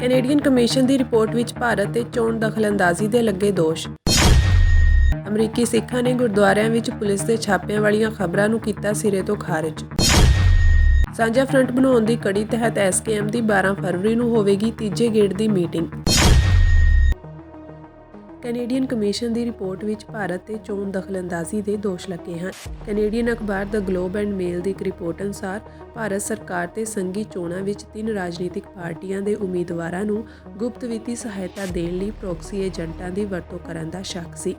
Canadian commission ਦੀ report ਵਿੱਚ ਭਾਰਤ ਤੇ ਚੋਣ ਦਖਲਅੰਦਾਜ਼ੀ ਦੇ ਲੱਗੇ ਦੋਸ਼। ਅਮਰੀਕੀ ਸਿੱਖਾਂ ਨੇ ਗੁਰਦੁਆਰਿਆਂ ਵਿੱਚ ਪੁਲਿਸ ਦੇ ਛਾਪਿਆਂ ਵਾਲੀਆਂ ਖਬਰਾਂ ਨੂੰ ਕੀਤਾ ਸਿਰੇ ਤੋਂ ਖਾਰਜ। ਸਾਂਝਾ ਫਰੰਟ ਬਣਾਉਣ ਦੀ ਕੜੀ ਤਹਿਤ SKM ਦੀ 12 ਫਰਵਰੀ ਨੂੰ ਹੋਵੇਗੀ ਤੀਜੇ ਗੇੜ ਦੀ ਮੀਟਿੰਗ। ਕੈਨੇਡੀਅਨ ਕਮਿਸ਼ਨ ਦੀ ਰਿਪੋਰਟ ਵਿੱਚ ਭਾਰਤ ਤੇ ਚੋਣ ਦਖਲਅੰਦਾਜ਼ੀ ਦੇ ਦੋਸ਼ ਲੱਗੇ ਹਨ। ਕੈਨੇਡੀਅਨ ਅਖਬਾਰ ਦ ਗਲੋਬ ਐਂਡ ਮੇਲ ਦੀ ਇੱਕ ਰਿਪੋਰਟ ਅਨੁਸਾਰ ਭਾਰਤ ਸਰਕਾਰ ਤੇ ਸੰਘੀ ਚੋਣਾਂ ਵਿੱਚ 3 ਰਾਜਨੀਤਿਕ ਪਾਰਟੀਆਂ ਦੇ ਉਮੀਦਵਾਰਾਂ ਨੂੰ ਗੁਪਤ ਵਿੱਤੀ ਸਹਾਇਤਾ ਦੇਣ ਲਈ ਪ੍ਰੋਕਸੀ ਏਜੰਟਾਂ ਦੀ ਵਰਤੋਂ ਕਰਨ ਦਾ ਸ਼ੱਕ ਸੀ।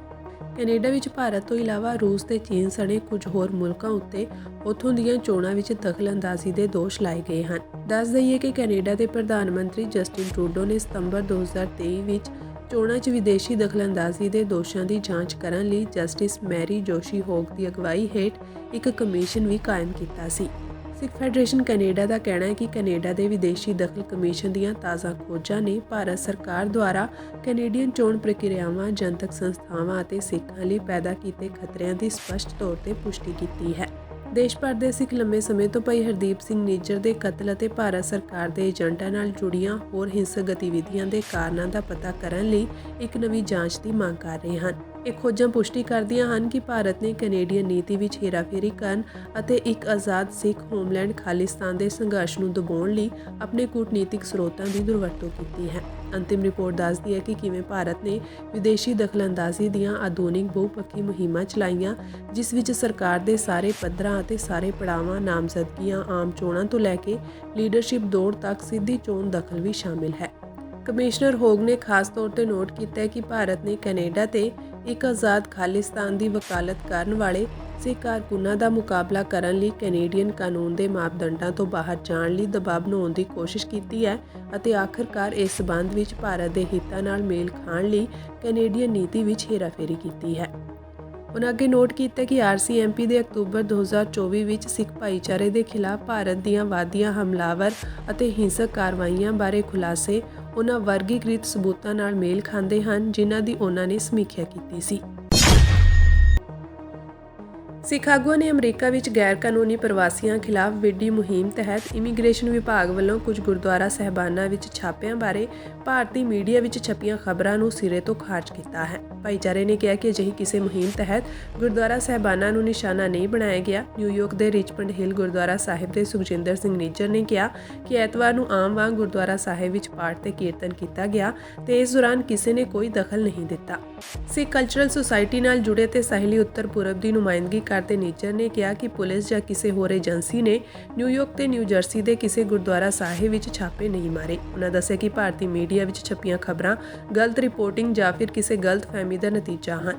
ਕੈਨੇਡਾ ਵਿੱਚ ਭਾਰਤ ਤੋਂ ਇਲਾਵਾ ਰੂਸ ਤੇ ਚੀਨ ਸਣੇ ਕੁਝ ਹੋਰ ਮੁਲਕਾਂ ਉੱਤੇ ਉੱਥੋਂ ਦੀਆਂ ਚੋਣਾਂ ਵਿੱਚ ਦਖਲਅੰਦਾਜ਼ੀ ਦੇ ਦੋਸ਼ ਲਾਏ ਗਏ ਹਨ। ਦੱਸ ਦਈਏ ਕਿ ਕੈਨੇਡਾ ਦੇ ਪ੍ਰਧਾਨ ਮੰਤਰੀ ਜਸਟਿਨ ਟਰੂਡੋ ਨੇ ਸਤੰਬਰ 2023 ਵਿੱਚ ਚੋਣਾਂ 'ਚ ਵਿਦੇਸ਼ੀ ਦਖਲਅੰਦਾਜ਼ੀ ਦੇ ਦੋਸ਼ਾਂ ਦੀ ਜਾਂਚ ਕਰਨ ਲਈ ਜਸਟਿਸ ਮੈਰੀ ਜੋਸ਼ੀ ਹੋਗ ਦੀ ਅਗਵਾਈ ਹੇਠ ਇੱਕ ਕਮਿਸ਼ਨ ਵੀ ਕਾਇਮ ਕੀਤਾ ਸੀ। ਸਿੱਖ ਫੈਡਰੇਸ਼ਨ ਕੈਨੇਡਾ ਦਾ ਕਹਿਣਾ ਹੈ ਕਿ ਕੈਨੇਡਾ ਦੇ ਵਿਦੇਸ਼ੀ ਦਖਲ ਕਮਿਸ਼ਨ ਦੀਆਂ ਤਾਜ਼ਾ ਖੋਜਾਂ ਨੇ ਭਾਰਤ ਸਰਕਾਰ ਦੁਆਰਾ ਕੈਨੇਡੀਅਨ ਚੋਣ ਪ੍ਰਕਿਰਿਆਵਾਂ, ਜਨਤਕ ਸੰਸਥਾਵਾਂ ਅਤੇ ਸਿੱਖਾਂ ਲਈ ਪੈਦਾ ਕੀਤੇ ਖਤਰਿਆਂ ਦੀ ਸਪਸ਼ਟ ਤੌਰ ਤੇ ਪੁਸ਼ਟੀ ਕੀਤੀ ਹੈ। ਦੇਸ਼ ਭਰ ਦੇ ਸਿੱਖ ਲੰਮੇ ਸਮੇਂ ਤੋਂ ਭਾਈ ਹਰਦੀਪ ਸਿੰਘ ਨਿੱਜਰ ਦੇ ਕਤਲ ਅਤੇ ਭਾਰਤ ਸਰਕਾਰ ਦੇ ਏਜੰਟਾਂ ਨਾਲ ਜੁੜੀਆਂ ਹੋਰ ਹਿੰਸਕ ਗਤੀਵਿਧੀਆਂ ਦੇ ਕਾਰਨਾਂ ਦਾ ਪਤਾ ਕਰਨ ਲਈ ਇੱਕ ਨਵੀਂ ਜਾਂਚ ਦੀ ਮੰਗ ਕਰ ਰਹੇ ਹਨ। ਇਹ ਖੋਜਾਂ ਪੁਸ਼ਟੀ ਕਰਦੀਆਂ ਹਨ ਕਿ ਭਾਰਤ ਨੇ ਕੈਨੇਡੀਅਨ ਨੀਤੀ ਵਿੱਚ ਹੇਰਾਫੇਰੀ ਕਰਨ ਅਤੇ ਇੱਕ ਆਜ਼ਾਦ ਸਿੱਖ ਹੋਮਲੈਂਡ ਖਾਲਿਸਤਾਨ ਦੇ ਸੰਘਰਸ਼ ਨੂੰ ਦਬਾਉਣ ਲਈ ਆਪਣੇ ਕੂਟਨੀਤਿਕ ਸਰੋਤਾਂ ਦੀ ਦੁਰਵਰਤੋਂ ਕੀਤੀ ਹੈ। ਅੰਤਿਮ ਰਿਪੋਰਟ ਦੱਸਦੀ ਹੈ ਕਿ ਕਿਵੇਂ ਭਾਰਤ ਨੇ ਵਿਦੇਸ਼ੀ ਦਖਲਅੰਦਾਜ਼ੀ ਦੀਆਂ ਆਧੁਨਿਕ ਬਹੁਪੱਖੀ ਮੁਹਿੰਮਾਂ ਚਲਾਈਆਂ, ਜਿਸ ਵਿੱਚ ਸਰਕਾਰ ਦੇ ਸਾਰੇ ਪੱਧਰਾਂ ਅਤੇ ਸਾਰੇ ਪੜਾਵਾਂ, ਨਾਮਜ਼ਦਗੀਆਂ, ਆਮ ਚੋਣਾਂ ਤੋਂ ਲੈ ਕੇ ਲੀਡਰਸ਼ਿਪ ਦੌੜ ਤੱਕ ਸਿੱਧੀ ਚੋਣ ਦਖਲ ਵੀ ਸ਼ਾਮਿਲ ਹੈ। ਕਮਿਸ਼ਨਰ ਹੋਗ ਨੇ ਖਾਸ ਤੌਰ ਤੇ ਨੋਟ ਕੀਤਾ ਹੈ ਕਿ ਭਾਰਤ ਨੇ ਕੈਨੇਡਾ ਤੇ ਇੱਕ ਆਜ਼ਾਦ ਖਾਲਿਸਤਾਨ ਦੀ ਵਕਾਲਤ ਕਰਨ ਵਾਲੇ ਸਿੱਖ ਕਾਰਕੁਨਾਂ ਦਾ ਮੁਕਾਬਲਾ ਕਰਨ ਲਈ ਕੈਨੇਡੀਅਨ ਕਾਨੂੰਨ ਦੇ ਮਾਪਦੰਡਾਂ ਤੋਂ ਬਾਹਰ ਜਾਣ ਲਈ ਦਬਾਅ ਬਣਾਉਣ ਦੀ ਕੋਸ਼ਿਸ਼ ਕੀਤੀ ਹੈ ਅਤੇ ਆਖਰਕਾਰ ਇਸ ਸਬੰਧ ਵਿੱਚ ਭਾਰਤ ਦੇ ਹਿੱਤਾਂ ਨਾਲ ਮੇਲ ਖਾਣ ਲਈ ਕੈਨੇਡੀਅਨ ਨੀਤੀ ਵਿੱਚ ਹੇਰਾਫੇਰੀ ਕੀਤੀ ਹੈ। ਉਨ੍ਹਾਂ ਅੱਗੇ ਨੋਟ ਕੀਤਾ ਕਿ RCMP ਦੇ ਅਕਤੂਬਰ 2024 ਵਿੱਚ ਸਿੱਖ ਭਾਈਚਾਰੇ ਦੇ ਖਿਲਾਫ ਭਾਰਤ ਦੀਆਂ ਵਧੀਆਂ ਹਮਲਾਵਰ ਅਤੇ ਹਿੰਸਕ ਕਾਰਵਾਈਆਂ ਬਾਰੇ ਖੁਲਾਸੇ ਉਨ੍ਹਾਂ ਵਰਗੀਕ੍ਰਿਤ ਸਬੂਤਾਂ ਨਾਲ ਮੇਲ ਖਾਂਦੇ ਹਨ ਜਿਨ੍ਹਾਂ ਦੀ ਉਨ੍ਹਾਂ ਨੇ ਸਮੀਖਿਆ ਕੀਤੀ ਸੀ। ਸਿੱਖ ਆਗੂਆਂ ਨੇ ਅਮਰੀਕਾ ਵਿੱਚ ਗੈਰ ਕਾਨੂੰਨੀ ਪ੍ਰਵਾਸੀਆਂ ਖਿਲਾਫ ਵਿੱਢੀ ਮੁਹਿੰਮ ਤਹਿਤ ਇਮੀਗ੍ਰੇਸ਼ਨ ਵਿਭਾਗ ਵੱਲੋਂ ਕੁਝ ਗੁਰਦੁਆਰਾ ਸਾਹਿਬਾਨਾਂ ਵਿੱਚ ਛਾਪਿਆਂ ਬਾਰੇ ਭਾਰਤੀ ਮੀਡੀਆ ਵਿੱਚ ਛਪੀਆਂ ਖਬਰਾਂ ਨੂੰ ਸਿਰੇ ਤੋਂ ਖਾਰਜ ਕੀਤਾ ਹੈ। ਭਾਈਚਾਰੇ ਨੇ ਕਿਹਾ ਕਿ ਅਜਿਹੀ ਕਿਸੇ ਮੁਹਿੰਮ ਤਹਿਤ ਗੁਰਦੁਆਰਾ ਸਾਹਿਬਾਨਾਂ ਨੂੰ ਨਿਸ਼ਾਨਾ ਨਹੀਂ ਬਣਾਇਆ ਗਿਆ। ਨਿਊਯਾਰਕ ਦੇ ਰਿਚਮੰਡ ਹਿੱਲ ਗੁਰਦੁਆਰਾ ਸਾਹਿਬ ਦੇ ਸੁਖਜਿੰਦਰ ਸਿੰਘ ਨਿੱਜਰ ਨੇ ਕਿਹਾ ਕਿ ਐਤਵਾਰ ਨੂੰ ਆਮ ਵਾਂਗ ਗੁਰਦੁਆਰਾ ਸਾਹਿਬ ਵਿੱਚ ਪਾਠ ਤੇ ਕੀਰਤਨ ਕੀਤਾ ਗਿਆ ਤੇ ਇਸ ਦੌਰਾਨ ਕਿਸੇ ਨੇ ਕੋਈ ਦਖਲ ਨਹੀਂ ਦਿੱਤਾ। ਸਿੱਖ ਕਲਚਰਲ ਸੁਸਾਇਟੀ ਨਾਲ ਜੁੜੇ ਤੇ ਸਹਿਲੀ ਉੱਤਰ ਪੂਰਬ ਦੀ ਨੁਮਾਇੰਦਗੀ ਕਰਦੇ ਨਿੱਜਰ ਨੇ ਕਿਹਾ ਕਿ ਪੁਲਿਸ ਜਾਂ ਕਿਸੇ ਹੋਰ ਏਜੰਸੀ ਨੇ ਨਿਊਯਾਰਕ ਤੇ ਨਿਊ ਜਰਸੀ ਦੇ ਕਿਸੇ ਗੁਰਦੁਆਰਾ ਸਾਹਿਬ ਵਿੱਚ ਛਾਪੇ ਨਹੀਂ ਮਾਰੇ। ਉਨ੍ਹਾਂ ਦੱਸਿਆ ਕਿ ਭਾਰਤੀ ਮੀਡੀਆ ਵਿੱਚ ਛਪੀਆਂ ਖਬਰਾਂ ਗਲਤ ਰਿਪੋਰਟਿੰਗ ਜਾਂ ਫਿਰ ਕਿਸੇ ਗਲਤ ਫਹਿਮੀ ਦਾ ਨਤੀਜਾ ਹਨ।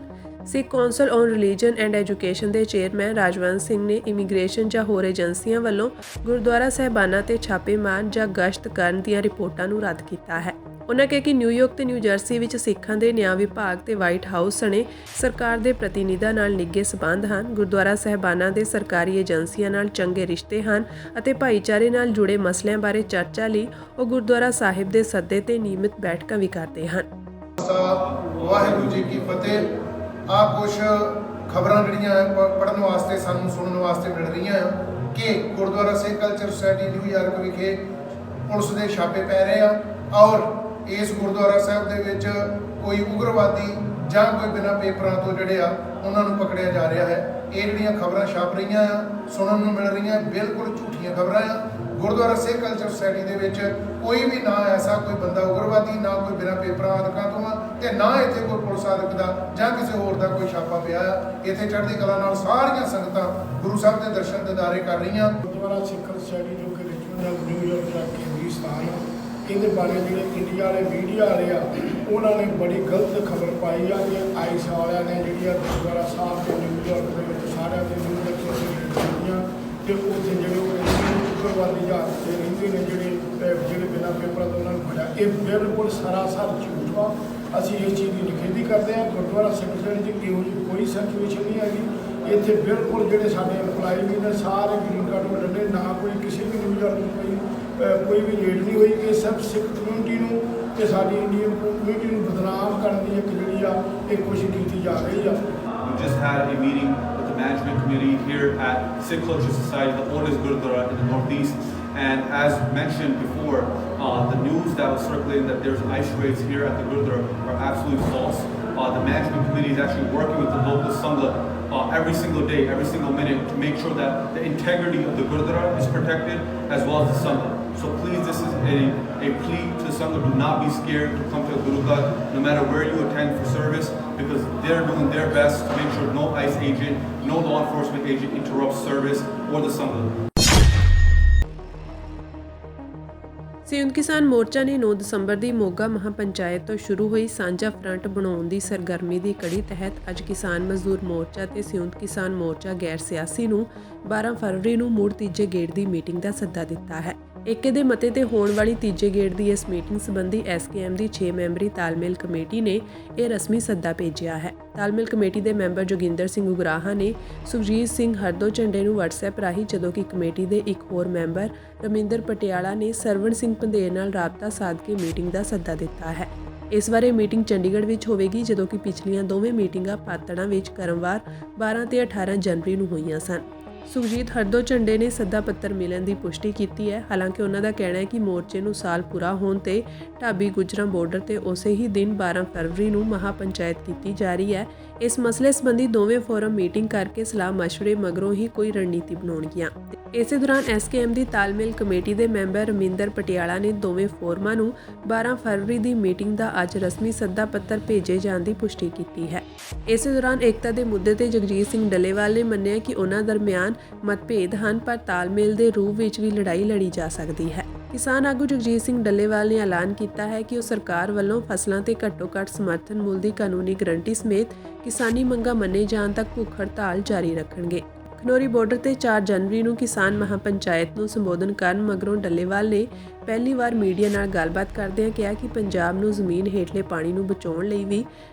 Sikh council on religion and education ਦੇ ਚੇਅਰਮੈਨ ਰਾਜਵੰਤ ਸਿੰਘ ਨੇ ਇਮੀਗ੍ਰੇਸ਼ਨ ਜਾਂ ਹੋਰ ਏਜੰਸੀਆਂ ਵੱਲੋਂ ਗੁਰਦੁਆਰਾ ਸਾਹਿਬਾਨਾਂ ਤੇ ਛਾਪੇਮਾਰ ਜਾਂ ਗਸ਼ਤ ਕਰਨ ਦੀਆਂ ਰਿਪੋਰਟਾਂ ਨੂੰ ਰੱਦ ਕੀਤਾ ਹੈ। ਉਨ੍ਹਾਂ ਕਿਹਾ ਕਿ ਨਿਊਯਾਰਕ ਤੇ ਨਿਊ ਜਰਸੀ ਵਿੱਚ ਸਿੱਖਾਂ ਦੇ ਨਿਆਂ ਵਿਭਾਗ ਤੇ ਵਾਈਟ ਹਾਊਸ ਸਣੇ ਸਰਕਾਰ ਦੇ ਪ੍ਰਤੀਨਿਧਾਂ ਨਾਲ ਨਿੱਘੇ ਸਬੰਧ ਹਨ। ਗੁਰਦੁਆਰਾ ਸਾਹਿਬਾਨਾਂ ਦੇ ਸਰਕਾਰੀ ਏਜੰਸੀਆਂ ਨਾਲ ਚੰਗੇ ਰਿਸ਼ਤੇ ਹਨ ਅਤੇ ਭਾਈਚਾਰੇ ਨਾਲ ਜੁੜੇ ਮਸਲਿਆਂ ਬਾਰੇ ਚਰਚਾ ਲਈ ਉਹ ਗੁਰਦੁਆਰਾ ਸਾਹਿਬ ਦੇ ਸੱਦੇ ਤੇ ਨਿਯਮਿਤ ਬੈਠਕਾਂ ਵੀ ਕਰਦੇ ਹਨ। ਵਾਹਿਗੁਰੂ ਜੀ ਕੀ ਫਤਿਹ। ਆ ਕੁਝ ਖਬਰਾਂ ਜਿਹੜੀਆਂ ਪੜ੍ਹਨ ਵਾਸਤੇ ਸਾਨੂੰ ਸੁਣਨ ਵਾਸਤੇ ਮਿਲ ਰਹੀਆਂ ਆ ਕਿ ਗੁਰਦੁਆਰਾ ਸਿੱਖ ਕਲਚਰ ਸੁਸਾਇਟੀ ਨਿਊਯਾਰਕ ਵਿਖੇ ਪੁਲਿਸ ਦੇ ਛਾਪੇ ਪੈ ਰਹੇ ਆ ਔਰ ਇਸ ਗੁਰਦੁਆਰਾ ਸਾਹਿਬ ਦੇ ਵਿੱਚ ਕੋਈ ਉਗਰਵਾਦੀ ਜਾਂ ਕੋਈ ਬਿਨਾਂ ਪੇਪਰਾਂ ਤੋਂ ਜਿਹੜੇ ਆ ਉਹਨਾਂ ਨੂੰ ਪਕੜਿਆ ਜਾ ਰਿਹਾ ਹੈ। ਇਹ ਜਿਹੜੀਆਂ ਖਬਰਾਂ ਛਪ ਰਹੀਆਂ ਆ ਸੁਣਨ ਨੂੰ ਮਿਲ ਰਹੀਆਂ ਬਿਲਕੁਲ ਝੂਠੀਆਂ ਖਬਰਾਂ ਆ। ਗੁਰਦੁਆਰਾ ਸਿੱਖ ਕਲਚਰ ਸੁਸਾਇਟੀ ਦੇ ਵਿੱਚ ਕੋਈ ਵੀ ਨਾ ਐਸਾ ਕੋਈ ਬੰਦਾ ਉਗਰਵਾਦੀ, ਨਾ ਕੋਈ ਬਿਨਾਂ ਪੇਪਰਾਂ ਆਦਿਕਾਂ ਤੋਂ ਆ ਤੇ ਨਾ ਇੱਥੇ ਕੋਈ ਪੁਲਿਸ ਆਦਿਕ ਦਾ ਜਾਂ ਕਿਸੇ ਹੋਰ ਦਾ ਕੋਈ ਛਾਪਾ ਪਿਆ ਆ। ਇੱਥੇ ਚੜ੍ਹਦੀ ਕਲਾ ਨਾਲ ਸਾਰੀਆਂ ਸੰਗਤਾਂ ਗੁਰੂ ਸਾਹਿਬ ਦੇ ਦਰਸ਼ਨ ਦਿਦਾਰੇ ਕਰ ਰਹੀਆਂ। ਗੁਰਦੁਆਰਾ ਸਿੱਖ ਸੁਸਾਇਟੀ ਜੋ ਕਿ ਰਿਚਮੰਡ ਨਿਊਯਾਰਕ ਦਾ ਕੇਂਦਰੀ ਸਥਾਨ ਆ, ਇਹਦੇ ਬਾਰੇ ਜਿਹੜੇ ਇੰਡੀਆ ਵਾਲੇ ਮੀਡੀਆ ਵਾਲੇ ਆ ਉਹਨਾਂ ਨੇ ਬੜੀ ਗਲਤ ਖਬਰ ਪਾਈ ਆ ਕਿ ਆਈਸ ਵਾਲਿਆਂ ਨੇ ਜਿਹੜੀਆਂ ਗੁਰਦੁਆਰਾ ਸਾਹਿਬ ਦੇ ਨਿਊਯਾਰਕ ਦੇ ਵਿੱਚ ਸਾਰਿਆਂ ਦੇ ਨਿਊਜ਼ ਦੇਖੀਆਂ ਤੇ ਉੱਥੇ ਜਿਹੜੇ ਉਗਰਵਾਦੀ ਜਹਾਜ਼ ਤੇ ਰਹਿੰਦੇ ਨੇ ਜਿਹੜੇ ਬਿਨਾਂ ਪੇਪਰਾਂ ਤੋਂ ਉਹਨਾਂ ਨੂੰ ਫੜਿਆ। ਇਹ ਬਿਲਕੁਲ ਸਰਾਸਰ ਝੂਠ ਵਾ। ਅਸੀਂ ਇਸ ਚੀਜ਼ ਦੀ ਨਿਖੇਧੀ ਕਰਦੇ ਹਾਂ। ਗੁਰਦੁਆਰਾ ਸਿੱਖ ਸੁਸਾਇਟੀ 'ਚ ਇਹੋ ਜਿਹੀ ਕੋਈ ਸਿਚੁਏਸ਼ਨ ਨਹੀਂ ਹੈਗੀ। ਇੱਥੇ ਬਿਲਕੁਲ ਜਿਹੜੇ ਸਾਡੇ ਇੰਪਲਾਈ ਵੀ ਨੇ ਸਾਰੇ ਗ੍ਰੀਨ ਕਾਰਡ ਹੋਲਡਰ ਨੇ, ਨਾ ਕੋਈ ਕਿਸੇ ਵੀ ਨਿਊਯਾਰਕ ਨੂੰ ਕੋਈ ਵੀ ਰੇਡ ਨਹੀਂ ਹੋਈ। ਇਹ ਸਭ ਸਿੱਖ ਕਮਿਊਨਿਟੀ ਨੂੰ ਤੇ ਸਾਡੀ ਇੰਡੀਅਨ ਕਮਿਊਨਿਟੀ ਨੂੰ ਬਦਨਾਮ ਕਰਨ ਦੀ ਇੱਕ ਜਿਹੜੀ ਆ ਇਹ ਕੋਸ਼ਿਸ਼ ਕੀਤੀ ਜਾ ਰਹੀ ਆ। We just had a meeting with the management committee here at Sikh Culture Society, the oldest Gurudwara in the Northeast, And as mentioned before, the news that was circulating that there's ice raids here at the Gurdwara are absolutely false. The management committee is actually working with the local Sangha every single day, every single minute to make sure that the integrity of the Gurdwara is protected as well as the Sangha. So please, this is a plea to the Sangha. Do not be scared to come to a Guru Ghar, no matter where you attend for service, because they're doing their best to make sure no ICE agent, no law enforcement agent interrupts service or the Sangha. ਸੰਯੁਕਤ ਕਿਸਾਨ ਮੋਰਚਾ ਨੇ 9 ਦਸੰਬਰ ਦੀ ਮੋਗਾ ਮਹਾਪੰਚਾਇਤ ਤੋਂ ਸ਼ੁਰੂ ਹੋਈ ਸਾਂਝਾ front ਬਣਾਉਣ ਦੀ ਸਰਗਰਮੀ ਦੀ ਕੜੀ ਤਹਿਤ ਅੱਜ ਕਿਸਾਨ ਮਜ਼ਦੂਰ ਮੋਰਚਾ ਤੇ ਸੰਯੁਕਤ ਕਿਸਾਨ ਮੋਰਚਾ ਗੈਰ ਸਿਆਸੀ ਨੂੰ 12 ਫਰਵਰੀ ਨੂੰ ਮੁੜ ਤੀਜੇ ਗੇੜ ਦੀ ਮੀਟਿੰਗ ਦਾ ਸੱਦਾ ਦਿੱਤਾ ਹੈ। ਏਕੇ ਦੇ ਮਤੇ ਤੇ ਹੋਣ ਵਾਲੀ ਤੀਜੇ ਗੇੜ ਦੀ ਇਸ ਮੀਟਿੰਗ ਸੰਬੰਧੀ ਐਸਕੇਐਮ ਦੀ 6 ਮੈਂਬਰੀ ਤਾਲਮੇਲ ਕਮੇਟੀ ਨੇ ਇਹ ਰਸਮੀ ਸੱਦਾ ਭੇਜਿਆ ਹੈ। ਤਾਲਮੇਲ ਕਮੇਟੀ ਦੇ ਮੈਂਬਰ ਜੋਗਿੰਦਰ ਸਿੰਘ ਉਗਰਾਹਾ ਨੇ ਸੁਖਜੀਤ ਸਿੰਘ ਹਰਦੋ ਝੰਡੇ ਨੂੰ WhatsApp ਰਾਹੀਂ, ਜਦੋਂ ਕਿ ਕਮੇਟੀ ਦੇ ਇੱਕ ਹੋਰ ਮੈਂਬਰ ਰਮਿੰਦਰ ਪਟਿਆਲਾ ਨੇ ਸਰਵਣ ਸਿੰਘ ਪੰਧੇਰ ਨਾਲ ਰਾਬਤਾ ਸਾਧ ਕੇ ਮੀਟਿੰਗ ਦਾ ਸੱਦਾ ਦਿੱਤਾ ਹੈ। ਇਸ ਵਾਰ ਇਹ ਮੀਟਿੰਗ ਚੰਡੀਗੜ੍ਹ ਵਿੱਚ ਹੋਵੇਗੀ, ਜਦੋਂ ਕਿ ਪਿਛਲੀਆਂ ਦੋਵੇਂ ਮੀਟਿੰਗਾਂ ਪਾਤੜਾਂ ਵਿੱਚ ਕਰਮਵਾਰ 12 ਤੇ 18 ਜਨਵਰੀ ਨੂੰ ਹੋਈਆਂ ਸਨ। ਸੁਖਜੀਤ ਹਰਦੋ ਝੰਡੇ ਨੇ ਸੱਦਾ ਪੱਤਰ ਮਿਲਣ ਦੀ ਪੁਸ਼ਟੀ ਕੀਤੀ ਹੈ। ਹਾਲਾਂਕਿ ਉਹਨਾਂ ਦਾ ਕਹਿਣਾ ਹੈ ਕਿ ਮੋਰਚੇ ਨੂੰ ਸਾਲ ਪੂਰਾ ਹੋਣ ਤੇ ਢਾਬੀ ਗੁਜਰਾਂ ਬਾਰਡਰ ਤੇ ਉਸੇ ਹੀ ਦਿਨ 12 ਫਰਵਰੀ ਨੂੰ ਮਹਾਪੰਚਾਇਤ ਕੀਤੀ ਜਾ ਰਹੀ ਹੈ। ਇਸ ਮਸਲੇ ਸੰਬੰਧੀ ਦੋਵੇਂ ਫੋਰਮ ਮੀਟਿੰਗ ਕਰਕੇ ਸਲਾਹ ਮਸ਼ਵਰੇ ਮਗਰੋਂ ਹੀ ਕੋਈ ਰਣਨੀਤੀ ਬਣਾਉਣਗੀਆਂ। ਇਸੇ ਦੌਰਾਨ ਐਸਕੇਐਮ ਦੀ ਤਾਲਮੇਲ ਕਮੇਟੀ ਦੇ ਮੈਂਬਰ ਰਮਿੰਦਰ ਪਟਿਆਲਾ ਨੇ ਦੋਵੇਂ ਫੋਰਮਾਂ ਨੂੰ 12 ਫਰਵਰੀ ਦੀ ਮੀਟਿੰਗ ਦਾ ਅੱਜ ਰਸਮੀ ਸੱਦਾ ਪੱਤਰ ਭੇਜੇ ਜਾਣ ਦੀ ਪੁਸ਼ਟੀ ਕੀਤੀ ਹੈ। ਇਸੇ ਦੌਰਾਨ ਏਕਤਾ ਦੇ ਮੁੱਦੇ ਤੇ ਜਗਜੀਤ ਸਿੰਘ ਡੱਲੇਵਾਲ ਨੇ ਮੰਨਿਆ ਕਿ ਉਹਨਾਂ ਦਰਮਿਆਨ ਮਤਭੇਦ ਹਨ, ਪਰ ਤਾਲਮੇਲ ਦੇ ਰੂਪ ਵਿੱਚ ਵੀ ਲੜਾਈ ਲੜੀ ਜਾ ਸਕਦੀ ਹੈ। ਕਿਸਾਨ ਆਗੂ ਜਗਜੀਤ ਸਿੰਘ ਡੱਲੇਵਾਲ ਨੇ ਐਲਾਨ ਕੀਤਾ ਹੈ ਕਿ ਉਹ ਸਰਕਾਰ ਵੱਲੋਂ ਫਸਲਾਂ ਤੇ ਘੱਟੋ-ਘੱਟ ਸਮਰਥਨ ਮੁੱਲ ਦੀ ਕਾਨੂੰਨੀ ਗਰੰਟੀ ਸਮੇਤ ਕਿਸਾਨੀ ਮੰਗਾਂ ਮੰਨੇ ਜਾਣ ਤੱਕ ਭੁੱਖ ਹੜਤਾਲ ਜਾਰੀ ਰੱਖਣਗੇ। ਖਨੌਰੀ ਬਾਰਡਰ ਤੇ 4 ਜਨਵਰੀ ਨੂੰ ਕਿਸਾਨ ਮਹਾਪੰਚਾਇਤ ਨੂੰ ਸੰਬੋਧਨ ਕਰਨ ਮਗਰੋਂ ਡੱਲੇਵਾਲ ਨੇ ਪਹਿਲੀ ਵਾਰ ਮੀਡੀਆ ਨਾਲ ਗੱਲਬਾਤ ਕਰਦਿਆਂ ਕਿਹਾ ਕਿ ਪੰਜਾਬ ਨੂੰ ਜ਼ਮੀਨ ਹੇਠਲੇ ਪਾਣੀ ਨੂੰ ਬਚਾਉਣ ਲਈ ਵੀ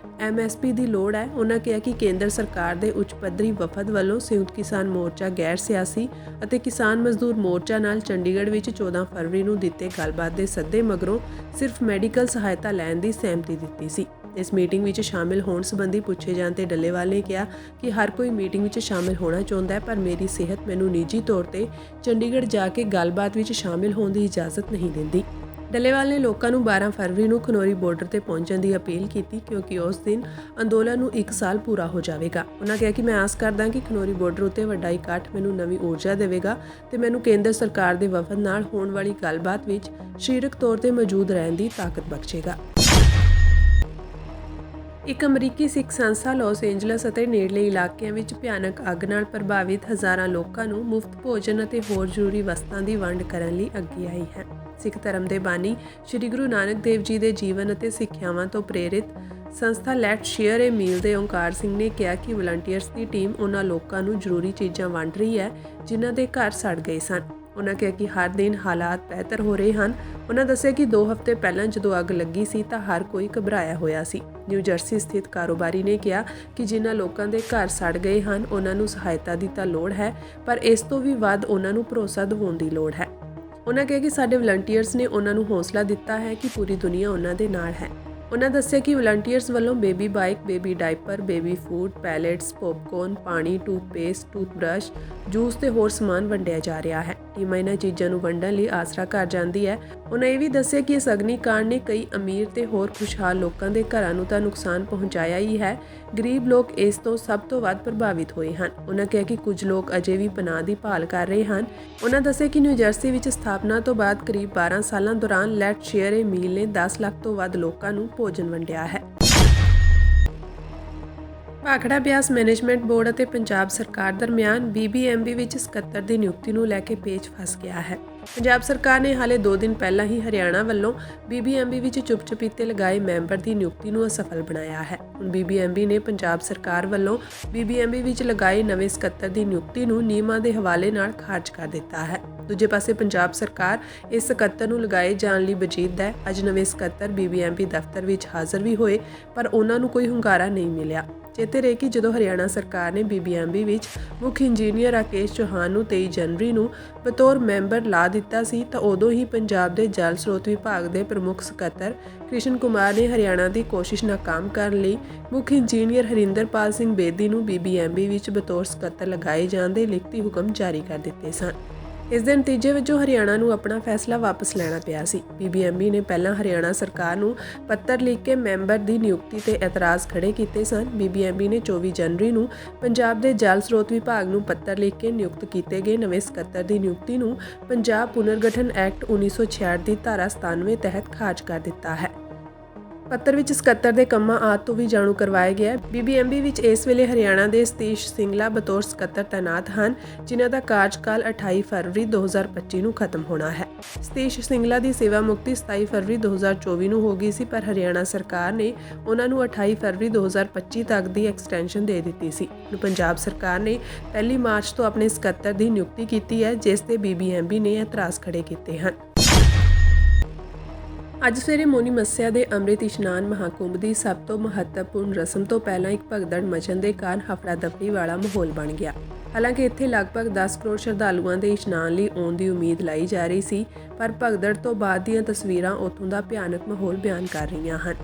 MSP ਦੀ ਲੋੜ ਹੈ। ਉਹਨਾਂ ਕਿਹਾ ਕਿ ਕੇਂਦਰ ਸਰਕਾਰ ਦੇ ਉੱਚ ਪੱਧਰੀ ਵਫਦ ਵੱਲੋਂ ਸੰਯੁਕਤ ਕਿਸਾਨ ਮੋਰਚਾ ਗੈਰ ਸਿਆਸੀ ਅਤੇ ਕਿਸਾਨ ਮਜ਼ਦੂਰ ਮੋਰਚਾ ਨਾਲ ਚੰਡੀਗੜ੍ਹ ਵਿੱਚ 14 ਫਰਵਰੀ ਨੂੰ ਦਿੱਤੇ ਗੱਲਬਾਤ ਦੇ ਸੱਦੇ ਮਗਰੋਂ ਸਿਰਫ ਮੈਡੀਕਲ ਸਹਾਇਤਾ ਲੈਣ ਦੀ ਸਹਿਮਤੀ ਦਿੱਤੀ ਸੀ। ਇਸ ਮੀਟਿੰਗ ਵਿੱਚ ਸ਼ਾਮਿਲ ਹੋਣ ਸੰਬੰਧੀ ਪੁੱਛੇ ਜਾਣ ਤੇ ਡੱਲੇਵਾਲ ਨੇ ਕਿਹਾ ਕਿ ਹਰ ਕੋਈ ਮੀਟਿੰਗ ਵਿੱਚ ਸ਼ਾਮਿਲ ਹੋਣਾ ਚਾਹੁੰਦਾ ਹੈ, ਪਰ ਮੇਰੀ ਸਿਹਤ ਮੈਨੂੰ ਨਿੱਜੀ ਤੌਰ ਤੇ ਚੰਡੀਗੜ੍ਹ ਜਾ ਕੇ ਗੱਲਬਾਤ ਵਿੱਚ ਸ਼ਾਮਿਲ ਹੋਣ ਦੀ ਇਜਾਜ਼ਤ ਨਹੀਂ ਦਿੰਦੀ। ਡੱਲੇਵਾਲ ਨੇ ਲੋਕਾਂ ਨੂੰ 12 ਫਰਵਰੀ ਨੂੰ ਖਨੌਰੀ ਬਾਰਡਰ ਤੇ ਪਹੁੰਚਣ ਦੀ ਅਪੀਲ ਕੀਤੀ, ਕਿਉਂਕਿ ਉਸ ਦਿਨ ਅੰਦੋਲਨ ਨੂੰ 1 ਸਾਲ ਪੂਰਾ ਹੋ ਜਾਵੇਗਾ। ਉਹਨਾਂ ਕਿਹਾ ਕਿ ਮੈਂ ਆਸ ਕਰਦਾ ਕਿ ਖਨੌਰੀ ਬਾਰਡਰ ਉੱਤੇ ਵੱਡਾ ਇਕੱਠ ਮੈਨੂੰ ਨਵੀਂ ਊਰਜਾ ਦੇਵੇਗਾ ਤੇ ਮੈਨੂੰ ਕੇਂਦਰ ਸਰਕਾਰ ਦੇ ਵਫਦ ਨਾਲ ਹੋਣ ਵਾਲੀ ਗੱਲਬਾਤ ਵਿੱਚ ਸਰੀਰਕ ਤੌਰ ਤੇ ਮੌਜੂਦ ਰਹਿਣ ਦੀ ਤਾਕਤ ਬਖਸ਼ੇਗਾ। ਇੱਕ ਅਮਰੀਕੀ ਸਿੱਖ ਸੰਸਥਾ ਲਾਸ ਏਂਜਲਸ ਅਤੇ ਨੇੜਲੇ ਇਲਾਕਿਆਂ ਵਿੱਚ ਭਿਆਨਕ ਅੱਗ ਨਾਲ ਪ੍ਰਭਾਵਿਤ ਹਜ਼ਾਰਾਂ ਲੋਕਾਂ ਨੂੰ ਮੁਫਤ ਭੋਜਨ ਅਤੇ ਹੋਰ ਜ਼ਰੂਰੀ ਵਸਤਾਂ ਦੀ ਵੰਡ ਕਰਨ ਲਈ ਅੱਗੇ ਆਈ ਹੈ। ਸਿੱਖ ਧਰਮ ਦੇ ਬਾਨੀ ਸ਼੍ਰੀ ਗੁਰੂ ਨਾਨਕ ਦੇਵ ਜੀ ਦੇ ਜੀਵਨ ਅਤੇ ਸਿੱਖਿਆਵਾਂ ਤੋਂ ਪ੍ਰੇਰਿਤ ਸੰਸਥਾ ਲੈਟਸ ਸ਼ੇਅਰ ਏ ਮੀਲ ਦੇ ਓਂਕਾਰ ਸਿੰਘ ਨੇ ਕਿਹਾ ਕਿ ਵਲੰਟੀਅਰਸ ਦੀ ਟੀਮ ਉਹਨਾਂ ਲੋਕਾਂ ਨੂੰ ਜ਼ਰੂਰੀ ਚੀਜ਼ਾਂ ਵੰਡ ਰਹੀ ਹੈ ਜਿਨ੍ਹਾਂ ਦੇ ਘਰ ਸੜ ਗਏ ਸਨ। ਉਹਨਾਂ ਕਿਹਾ ਕਿ ਹਰ ਦਿਨ ਹਾਲਾਤ ਬਿਹਤਰ ਹੋ ਰਹੇ ਹਨ। ਉਹਨਾਂ ਦੱਸਿਆ ਕਿ 2 ਹਫ਼ਤੇ ਪਹਿਲਾਂ ਜਦੋਂ ਅੱਗ ਲੱਗੀ ਸੀ ਤਾਂ ਹਰ ਕੋਈ ਘਬਰਾਇਆ ਹੋਇਆ ਸੀ। ਨਿਊ ਜਰਸੀ ਸਥਿਤ ਕਾਰੋਬਾਰੀ ਨੇ ਕਿਹਾ ਕਿ ਜਿਨ੍ਹਾਂ ਲੋਕਾਂ ਦੇ ਘਰ ਸੜ ਗਏ ਹਨ ਉਹਨਾਂ ਨੂੰ ਸਹਾਇਤਾ ਦੀ ਤਾਂ ਲੋੜ ਹੈ, ਪਰ ਇਸ ਤੋਂ ਵੀ ਵੱਧ ਉਹਨਾਂ ਨੂੰ ਭਰੋਸਾ ਦਿਵਾਉਣ ਦੀ ਲੋੜ ਹੈ। ਉਹਨਾਂ ਕਿਹਾ ਕਿ ਸਾਡੇ ਵਲੰਟੀਅਰਸ ਨੇ ਉਹਨਾਂ ਨੂੰ ਹੌਸਲਾ ਦਿੱਤਾ ਹੈ ਕਿ ਪੂਰੀ ਦੁਨੀਆ ਉਹਨਾਂ ਦੇ ਨਾਲ ਹੈ। ਉਹਨਾਂ ਦੱਸਿਆ ਕਿ ਵਲੰਟੀਅਰਸ ਵੱਲੋਂ baby bike, baby diaper, baby food, pallets, popcorn, ਪਾਣੀ, ਟੂਥਪੇਸਟ, ਟੂਥਬ੍ਰਸ਼, ਜੂਸ ਤੇ ਹੋਰ ਸਮਾਨ ਵੰਡਿਆ ਜਾ ਰਿਹਾ ਹੈ। ਟੀਮ ਇਹਨਾਂ ਚੀਜ਼ਾਂ ਨੂੰ ਵੰਡਣ ਲਈ ਆਸਰਾ ਕਰ ਜਾਂਦੀ ਹੈ। ਉਹਨਾਂ ਇਹ ਵੀ ਦੱਸਿਆ ਕਿ ਇਸ ਅਗਨੀਕਾਂਡ ਨੇ ਕਈ ਅਮੀਰ ਤੇ ਹੋਰ ਖੁਸ਼ਹਾਲ ਲੋਕਾਂ ਦੇ ਘਰਾਂ ਨੂੰ ਤਾਂ ਨੁਕਸਾਨ ਪਹੁੰਚਾਇਆ ਹੀ ਹੈ, ਗਰੀਬ ਲੋਕ ਇਸ ਤੋਂ ਸਭ ਤੋਂ ਵੱਧ ਪ੍ਰਭਾਵਿਤ ਹੋਏ ਹਨ। ਉਹਨਾਂ ਕਿਹਾ ਕਿ ਕੁਝ ਲੋਕ ਅਜੇ ਵੀ ਪਨਾਹ ਦੀ ਭਾਲ ਕਰ ਰਹੇ ਹਨ। ਉਹਨਾਂ ਦੱਸਿਆ ਕਿ ਨਿਊ ਜਰਸੀ ਵਿੱਚ ਸਥਾਪਨਾ ਤੋਂ ਬਾਅਦ ਕਰੀਬ 12 ਸਾਲਾਂ ਦੌਰਾਨ ਲੈਟਸ ਸ਼ੇਅਰ ਏ ਮੀਲ ਨੇ 10 ਲੱਖ ਤੋਂ ਵੱਧ ਲੋਕਾਂ ਨੂੰ ਭੋਜਨ ਵੰਡਿਆ ਹੈ। ਭਾਖੜਾ ਬਿਆਸ ਮੈਨੇਜਮੈਂਟ ਬੋਰਡ ਅਤੇ ਪੰਜਾਬ ਸਰਕਾਰ ਦਰਮਿਆਨ BBMB ਵਿੱਚ ਸਕੱਤਰ ਦੀ ਨਿਯੁਕਤੀ ਨੂੰ ਲੈ ਕੇ ਪੇਚ ਫਸ ਗਿਆ ਹੈ। ਪੰਜਾਬ ਸਰਕਾਰ ਨੇ ਹਾਲੇ 2 ਦਿਨ ਪਹਿਲਾਂ ਹੀ ਹਰਿਆਣਾ ਵੱਲੋਂ BBMB ਵਿੱਚ ਚੁੱਪ-ਚਪੀਤੇ ਲਗਾਏ ਮੈਂਬਰ ਦੀ ਨਿਯੁਕਤੀ ਨੂੰ ਅਸਫਲ ਬਣਾਇਆ ਹੈ। ਹੁਣ BBMB ਨੇ ਪੰਜਾਬ ਸਰਕਾਰ ਵੱਲੋਂ BBMB ਵਿੱਚ ਲਗਾਏ ਨਵੇਂ ਸਕੱਤਰ ਦੀ ਨਿਯੁਕਤੀ ਨੂੰ ਨਿਯਮਾਂ ਦੇ ਹਵਾਲੇ ਨਾਲ ਖਾਰਜ ਕਰ ਦਿੱਤਾ ਹੈ। ਦੂਜੇ ਪਾਸੇ ਪੰਜਾਬ ਸਰਕਾਰ ਇਸ ਸਕੱਤਰ ਨੂੰ ਲਗਾਏ ਜਾਣ ਲਈ ਵਜੀਦ ਹੈ। ਅੱਜ ਨਵੇਂ ਸਕੱਤਰ BBMB ਦਫ਼ਤਰ ਵਿੱਚ ਹਾਜ਼ਰ ਵੀ ਹੋਏ, ਪਰ ਉਹਨਾਂ ਨੂੰ ਕੋਈ ਹੁੰਗਾਰਾ ਨਹੀਂ ਮਿਲਿਆ। ਚੇਤੇ ਰਹੇ ਕਿ ਜਦੋਂ ਹਰਿਆਣਾ ਸਰਕਾਰ ਨੇ BBMB ਵਿੱਚ ਮੁੱਖ ਇੰਜੀਨੀਅਰ ਰਾਕੇਸ਼ ਚੌਹਾਨ ਨੂੰ 23 ਜਨਵਰੀ ਨੂੰ ਬਤੌਰ ਮੈਂਬਰ ਲਾ ਦਿੱਤਾ ਸੀ ਤਾਂ ਉਦੋਂ ਹੀ ਪੰਜਾਬ ਦੇ ਜਲ ਸਰੋਤ ਵਿਭਾਗ ਦੇ ਪ੍ਰਮੁੱਖ ਸਕੱਤਰ ਕ੍ਰਿਸ਼ਨ ਕੁਮਾਰ ਨੇ ਹਰਿਆਣਾ ਦੀ ਕੋਸ਼ਿਸ਼ ਨਾਕਾਮ ਕਰਨ ਲਈ ਮੁੱਖ ਇੰਜੀਨੀਅਰ ਹਰਿੰਦਰਪਾਲ ਸਿੰਘ ਬੇਦੀ ਨੂੰ BBMB ਵਿੱਚ ਬਤੌਰ ਸਕੱਤਰ ਲਗਾਏ ਜਾਣ ਦੇ ਲਿਖਤੀ ਹੁਕਮ ਜਾਰੀ ਕਰ ਦਿੱਤੇ ਸਨ। ਇਸ ਦੇ ਨਤੀਜੇ ਵਜੋਂ ਹਰਿਆਣਾ ਨੂੰ ਆਪਣਾ ਫੈਸਲਾ ਵਾਪਸ ਲੈਣਾ ਪਿਆ ਸੀ। BBMB ਨੇ ਪਹਿਲਾਂ ਹਰਿਆਣਾ ਸਰਕਾਰ ਨੂੰ ਪੱਤਰ ਲਿਖ ਕੇ ਮੈਂਬਰ ਦੀ ਨਿਯੁਕਤੀ ਤੇ ਇਤਰਾਜ਼ ਖੜੇ ਕੀਤੇ ਸਨ। BBMB ਨੇ 24 ਜਨਵਰੀ ਨੂੰ ਪੰਜਾਬ ਦੇ ਜਲ ਸਰੋਤ ਵਿਭਾਗ ਨੂੰ ਪੱਤਰ ਲਿਖ ਕੇ ਨਿਯੁਕਤ ਕੀਤੇ ਗਏ ਨਵੇਂ ਸਕੱਤਰ ਦੀ ਨਿਯੁਕਤੀ ਨੂੰ ਪੰਜਾਬ ਪੁਨਰਗਠਨ ਐਕਟ 1966 ਦੀ ਧਾਰਾ 97 ਤਹਿਤ ਖਾਰਜ ਕਰ ਦਿੱਤਾ ਹੈ। ਪੱਤਰ ਵਿੱਚ ਸਕੱਤਰ ਦੇ ਕੰਮਾਂ ਆਦਿ ਤੋਂ ਵੀ ਜਾਣੂ ਕਰਵਾਇਆ ਗਿਆ ਹੈ। BBMB ਵਿੱਚ ਇਸ ਵੇਲੇ ਹਰਿਆਣਾ ਦੇ ਸਤੀਸ਼ ਸਿੰਗਲਾ ਬਤੌਰ ਸਕੱਤਰ ਤੈਨਾਤ ਹਨ, ਜਿਨ੍ਹਾਂ ਦਾ ਕਾਰਜਕਾਲ 28 ਫਰਵਰੀ 2025 ਨੂੰ ਖਤਮ ਹੋਣਾ ਹੈ। ਸਤੀਸ਼ ਸਿੰਗਲਾ ਦੀ ਸੇਵਾ ਮੁਕਤੀ 27 ਫਰਵਰੀ 2024 ਨੂੰ ਹੋ ਗਈ ਸੀ, ਪਰ ਹਰਿਆਣਾ ਸਰਕਾਰ ਨੇ ਉਹਨਾਂ ਨੂੰ 28 ਫਰਵਰੀ 2025 ਤੱਕ ਦੀ ਐਕਸਟੈਂਸ਼ਨ ਦੇ ਦਿੱਤੀ ਸੀ। ਪੰਜਾਬ ਸਰਕਾਰ ਨੇ 1 ਮਾਰਚ ਤੋਂ ਆਪਣੇ ਸਕੱਤਰ ਦੀ ਨਿਯੁਕਤੀ ਕੀਤੀ ਹੈ, ਜਿਸ ਤੇ BBMB ਨੇ ਇਤਰਾਜ਼ ਖੜੇ ਕੀਤੇ ਹਨ। ਅੱਜ ਸਵੇਰੇ ਮੋਨੀ ਮੱਸਿਆ ਦੇ ਅੰਮ੍ਰਿਤ ਇਸ਼ਨਾਨ ਮਹਾਕੁੰਭ ਦੀ ਸਭ ਤੋਂ ਮਹੱਤਵਪੂਰਨ ਰਸਮ ਤੋਂ ਪਹਿਲਾਂ ਇੱਕ ਭਗਦੜ ਮਚਣ ਦੇ ਕਾਰਨ ਹਫੜਾ ਦਫੜੀ ਵਾਲਾ ਮਾਹੌਲ ਬਣ ਗਿਆ। ਹਾਲਾਂਕਿ ਇੱਥੇ ਲਗਭਗ 10 ਕਰੋੜ ਸ਼ਰਧਾਲੂਆਂ ਦੇ ਇਸ਼ਨਾਨ ਲਈ ਆਉਣ ਦੀ ਉਮੀਦ ਲਾਈ ਜਾ ਰਹੀ ਸੀ, ਪਰ ਭਗਦੜ ਤੋਂ ਬਾਅਦ ਦੀਆਂ ਤਸਵੀਰਾਂ ਉੱਥੋਂ ਦਾ ਭਿਆਨਕ ਮਾਹੌਲ ਬਿਆਨ ਕਰ ਰਹੀਆਂ ਹਨ।